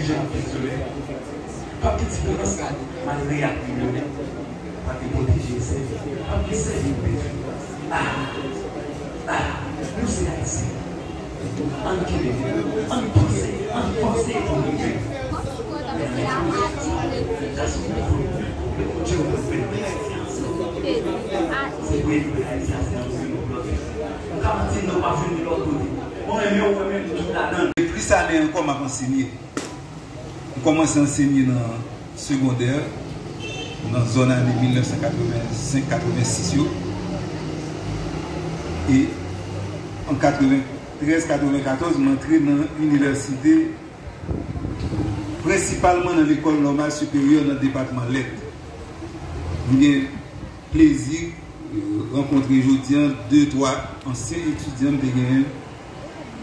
j'ai emprisonné. Pas de différence, malgré la criminalité. Pas de protéger ses vies. Pas de servir de Dieu. Nous c'est haïtiens. En Québec, en pensée pour nous. Et plus ça n'est encore m'a enseigné. Je commence à enseigner dans le secondaire, dans la zone année 1985-86. Et en 93-94, je suis entré dans l'université, principalement dans l'école normale supérieure dans le département lettres. J'ai plaisir de rencontrer aujourd'hui 2-3 anciens étudiants de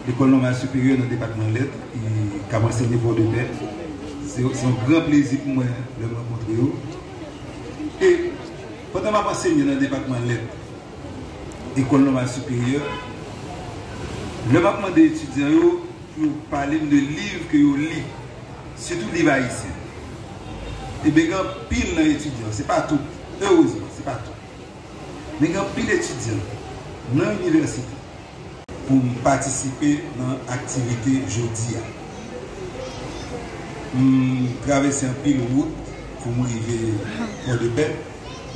l'école normale supérieure dans le département lettres qui ont enseigné pour de paix. C'est un grand plaisir pour moi de rencontrer eux. Et pendant que je enseigné dans le département lettres, école normale supérieure, le m'a demandé aux étudiants pour parler de livres que vous lisez, surtout les livres haïtiens. Et bien, quand pile dans les étudiants, ce n'est pas tout, heureusement, ce n'est pas tout. Mais quand pile d'étudiants dans l'université pour participer dans l'activité jeudi, traverser un pile route pour m'arriver pour de paix,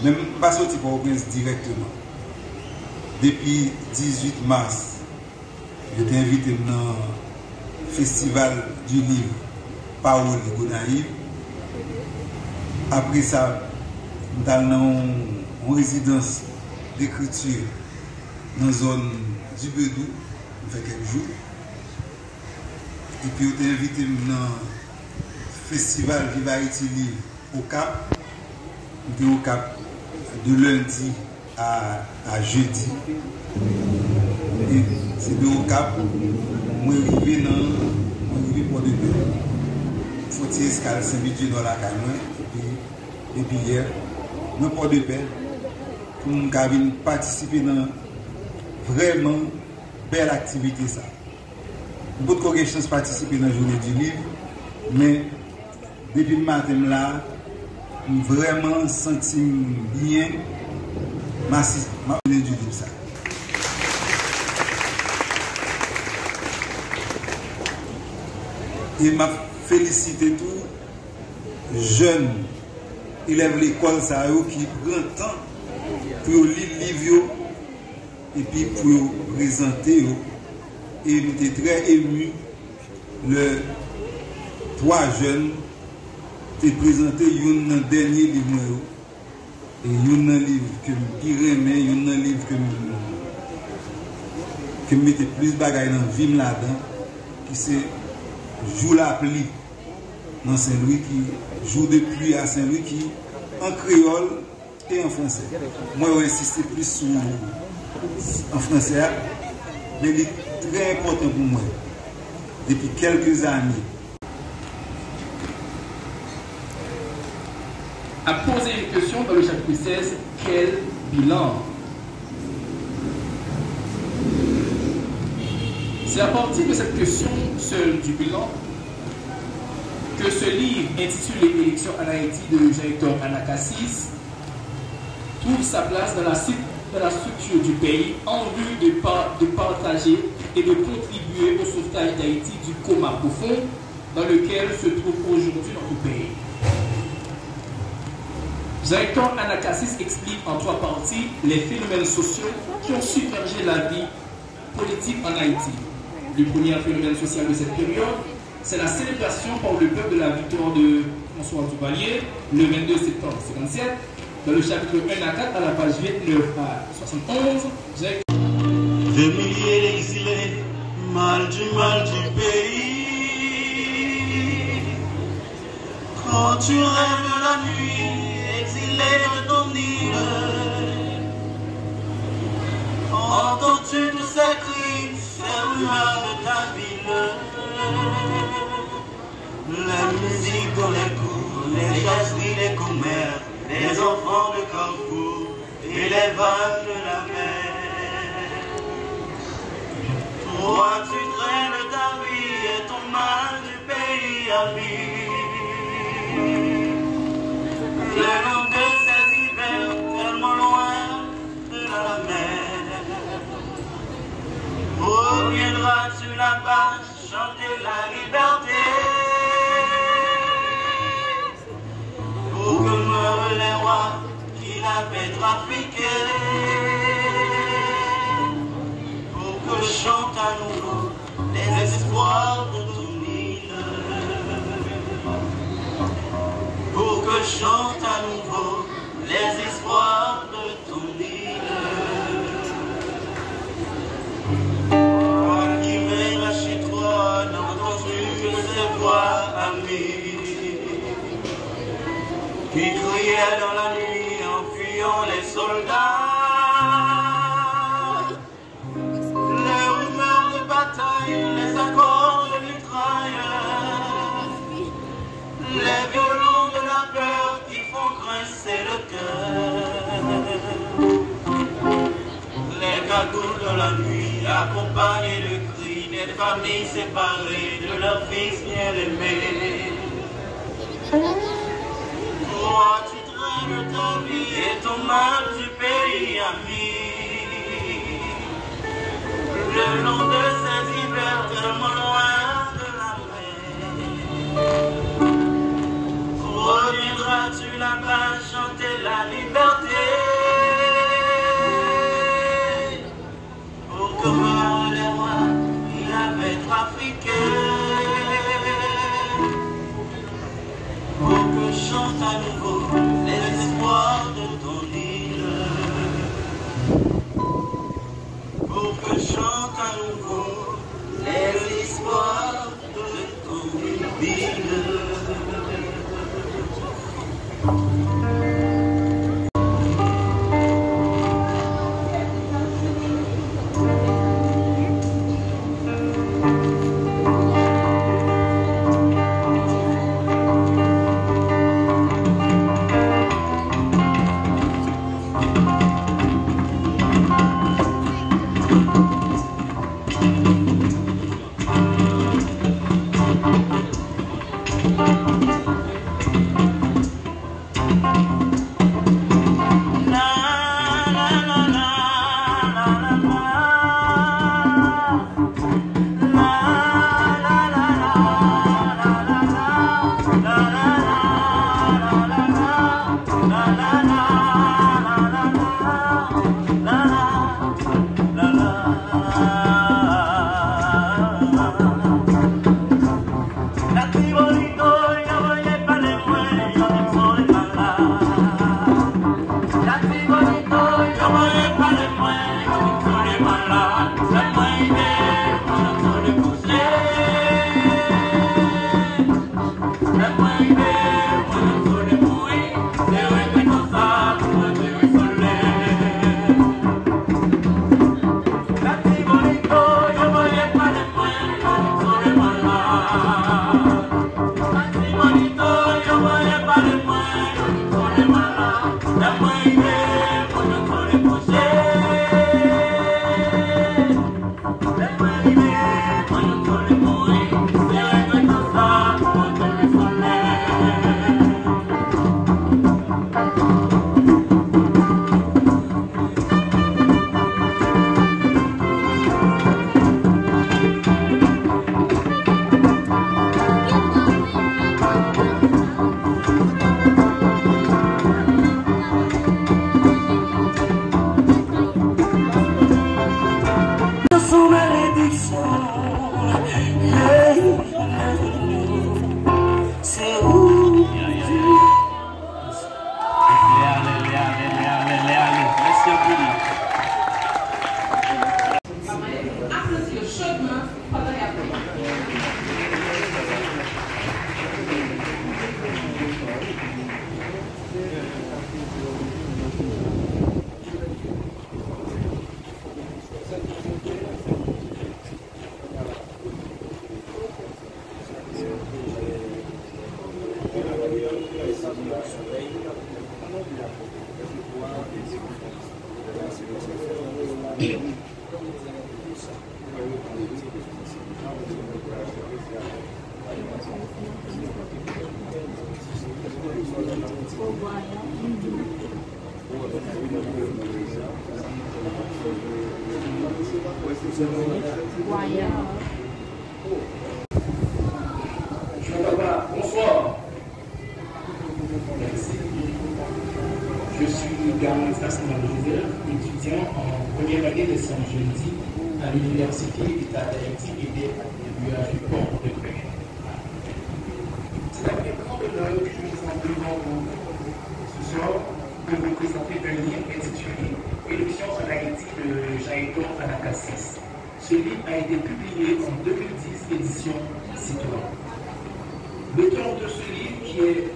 même pas sortir pour Port-au-Prince directement. Depuis 18 mars, j'étais invité dans le festival du livre Parole de Gonaïve. Après ça, nous allons en résidence d'écriture dans la zone du Bedou, il fait quelques jours. Et puis, j'étais invité dans le festival Viva Haïti Livre au Cap. J'étais au Cap de lundi à jeudi. Et c'est de au Cap, moi arrivé pour de paix. Faut que escale Saint-Vidieu dans la caméra. Et puis hier, moi pour de paix, pour nous participer dans vraiment belle activité ça. Beaucoup de chance de participer dans la journée du livre, mais depuis le matin là, vraiment senti bien ma journée du livre ça. Et m'a félicité tout jeune élève l'école ça qui prend temps pour lire le livre et puis pour présenter. Et nous étions très émus. Le 3 jeunes ont présenté un dernier livre. Et un livre que je remets, un livre que je mettais plus de bagailles dans la vie là-dedans, qui c'est Joue la pluie dans Saint-Louis, qui joue de pluie à Saint-Louis, qui en créole et en français. Moi, je vais insister plus sur en français, mais il est très important pour moi. Depuis quelques années. À poser une question dans le chapitre 16, quel bilan? C'est à partir de cette question seule du bilan que ce livre intitulé Élections en Haïti de Jean-Hector Anacassis trouve sa place dans la structure du pays en vue de partager et de contribuer au sauvetage d'Haïti du coma profond dans lequel se trouve aujourd'hui notre pays. Jean-Hector Anacassis explique en 3 parties les phénomènes sociaux qui ont submergé la vie politique en Haïti. Le premier phénomène social de cette période, c'est la célébration par le peuple de la victoire de François Duvalier le 22 septembre 1957. Dans le chapitre 1 à 4, à la page 29 à 71, j'ai... Des milliers d'exilés, mal du pays. Quand tu rêves la nuit, exilé de ton île, entends-tu tous ces cris, ces rumeurs de ta ville? La musique dans les cours, les jasmines, les commères, les enfants de Carrefour et les vagues de la mer. Toi tu traînes ta vie et ton mal du pays amis. Le long de ces hivers tellement loin de la mer, reviendras-tu là-bas chanter la liberté, pour que meurent les rois qui l'avaient trafiqué, pour que chante à nouveau les espoirs de ton île, pour que chante à nouveau les espoirs de ton île. Oh, qui mènera chez toi, n'entends-tu que ces voix amies qui criaient dans la nuit en fuyant les soldats? Les rumeurs de bataille, les accords de mitrailleurs, les violons de la peur qui font grincer le cœur, les cagoules de la nuit accompagnés de cris des familles séparées de leurs fils bien-aimés. Toi tu traînes ta vie et ton mal du pays ami, le long de ces hivers tellement loin de la mer. Reviendras-tu là-bas chanter la liberté, pour que meurent les rois qui l'avaient trafiqué, pour que chante à nouveau les espoirs de ton île, pour que chante à nouveau les espoirs de ton île. Bonsoir. Merci. Je suis Garand National étudiant en première année de Saint-Jeudi à l'Université d'État d'Haïti et du port de Paix. C'est avec grand honneur que je vous en demande ce soir de vous présenter un livre intitulé Élection en Haïti de Jaïton Anakassis. Ce livre a été publié en 2010, édition Citoyen. L'auteur de ce livre, qui est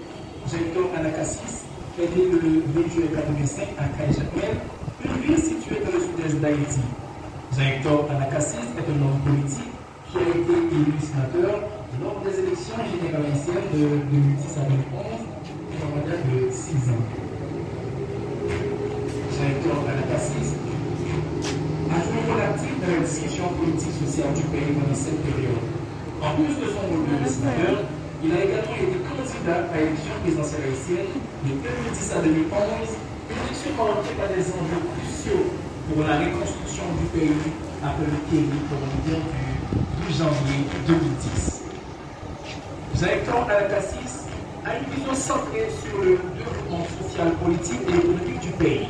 Jaïton Anakassis, est né le 20 juillet 1985 à Kaïjapel, une ville située dans le sud-est d'Haïti. Jaïton Anakassis est un homme politique qui a été élu sénateur lors des élections générales haïtiennes de 2010 à 2011 et en mandat de 6 ans. Jaïton Anakassis a joué un rôle actif dans la discussion politique sociale du pays pendant cette période. En plus de son rôle de sénateur, il a également été candidat à l'élection présidentielle haïtienne de 2010 à 2011, une élection marquée par des enjeux cruciaux pour la reconstruction du pays après le terrible rebond du janvier 2010. Jaïton Anakassis a une vision centrée sur le développement social, politique et économique du pays.